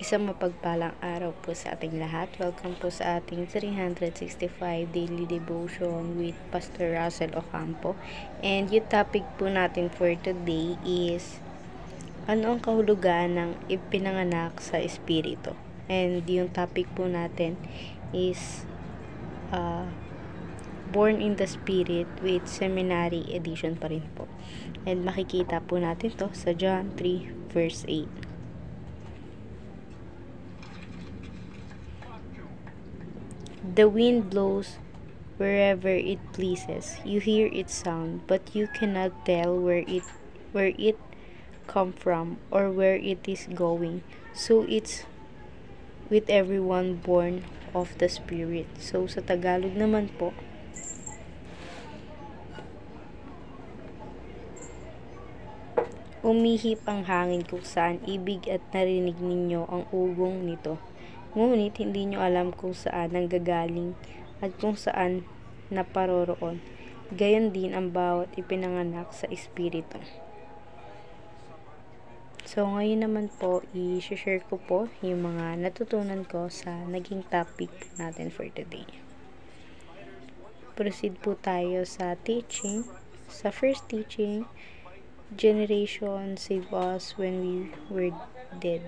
Isang mapagpalang araw po sa ating lahat. Welcome po sa ating 365 Daily Devotion with Pastor Russell Ocampo. And yung topic po natin for today is ano ang kahulugan ng ipinanganak sa Espiritu? And yung topic po natin is Born in the Spirit with Seminary Edition pa rin po. And makikita po natin to sa John 3 verse 8. The wind blows wherever it pleases. You hear its sound, but you cannot tell where it come from or where it is going. So it's with everyone born of the Spirit. So sa Tagalog naman po, umihip ang hangin kung saan ibig at narinig ninyo ang ugong nito. Ngunit hindi nyo alam kung saan nanggagaling at kung saan naparoroon. Gayon din ang bawat ipinanganak sa Espiritu. So ngayon naman po, i-share ko po yung mga natutunan ko sa naging topic natin for today. Proceed po tayo sa teaching. Sa first teaching, generation save us when we were dead.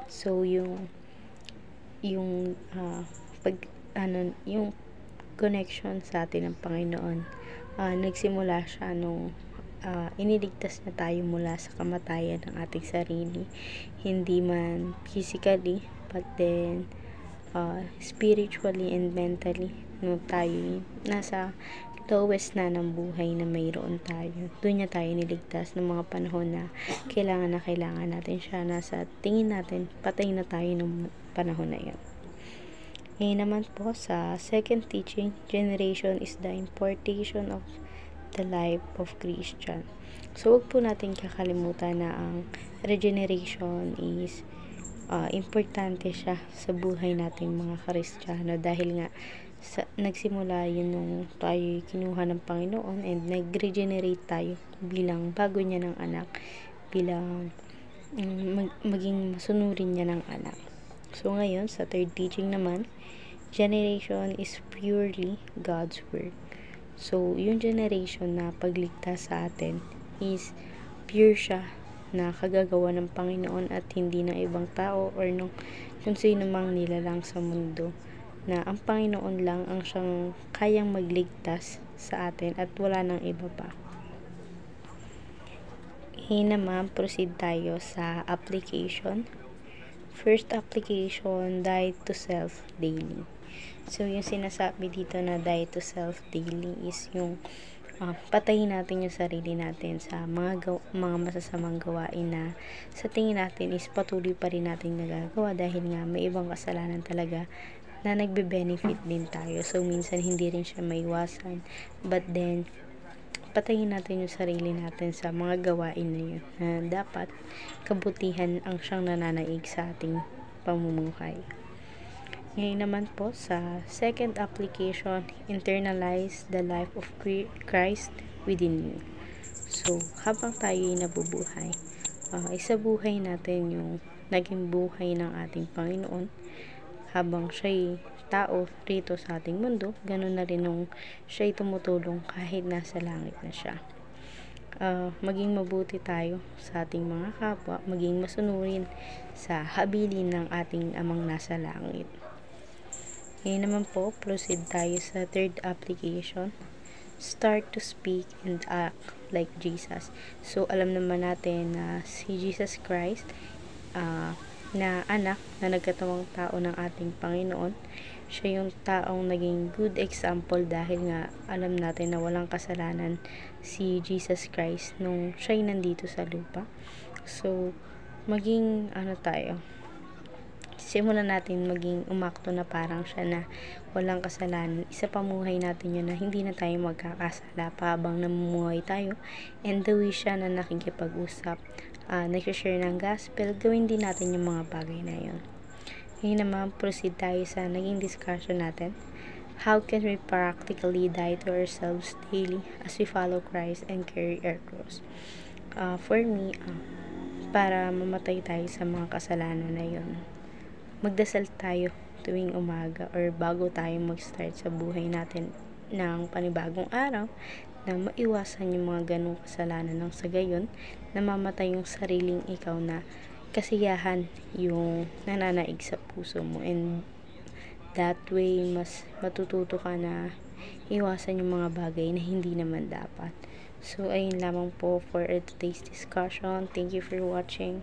So yung connection sa atin ng Panginoon, nagsimula siya nung iniligtas na tayo mula sa kamatayan ng ating sarili, hindi man physically but then spiritually and mentally, no, tayo nasa lowest na ng buhay na mayroon tayo. Doon niya tayo niligtas ng mga panahon na kailangan natin siya. Nasa tingin natin, patay na tayo ng panahon na yun. Ngayon naman po, sa second teaching, generation is the importation of the life of Christian. So, huwag po natin kakalimutan na ang regeneration is importante siya sa buhay nating mga Kristiyano dahil nga nagsimula yun nung tayo kinuha ng Panginoon and nag-regenerate tayo bilang bago niya ng anak, bilang maging masunurin niya ng anak. So ngayon, sa third teaching naman, generation is purely God's work. So yung generation na pagligtas sa atin is pure siya na kagagawa ng Panginoon at hindi ng ibang tao or nung kung sino mang nilalang sa mundo, na ang Panginoon lang ang siyang kayang magligtas sa atin at wala nang iba pa. Ngayon naman, proceed tayo sa application. First application, die to self daily. So, yung sinasabi dito na die to self daily is yung patayin natin yung sarili natin sa mga masasamang gawain na sa tingin natin is patuloy pa rin natin nagagawa dahil nga may ibang kasalanan talaga na nagbe-benefit din tayo. So, minsan hindi rin siya maiwasan. But then, patayin natin yung sarili natin sa mga gawain na yun na dapat kabutihan ang siyang nananaig sa ating pamumuhay. Ngayon naman po, sa second application, internalize the life of Christ within you. So, habang tayo ay nabubuhay, isabuhay natin yung naging buhay ng ating Panginoon habang siya'y tao rito sa ating mundo. Ganun na rin nung siya'y tumutulong kahit nasa langit na siya. Maging mabuti tayo sa ating mga kapwa, maging masunurin sa habilin ng ating amang nasa langit. Ngayon naman po, proceed tayo sa third application. Start to speak and act like Jesus. So, alam naman natin na si Jesus Christ, na anak na nagkatawang tao ng ating Panginoon, siya yung taong naging good example dahil nga alam natin na walang kasalanan si Jesus Christ nung siya'y nandito sa lupa. So, maging simulan natin maging umakto na parang siya na walang kasalanan. Isa pamuhay natin yun na hindi na tayo magkakasala pa habang namumuhay tayo, and the way siya na nakikipag-usap, nag-share ng gospel, gawin din natin yung mga bagay na yun. Ngayon naman, proceed tayo sa naging discussion natin. How can we practically die to ourselves daily as we follow Christ and carry our cross? For me, para mamatay tayo sa mga kasalanan na yun. Magdasal tayo tuwing umaga or bago tayo mag-start sa buhay natin ng panibagong araw, na maiwasan yung mga ganong kasalanan, nang sa gayon namamatay yung sariling ikaw na kasiyahan yung nananaig sa puso mo, and that way mas matututo ka na iwasan yung mga bagay na hindi naman dapat. So ayun lamang po for today's discussion. Thank you for watching.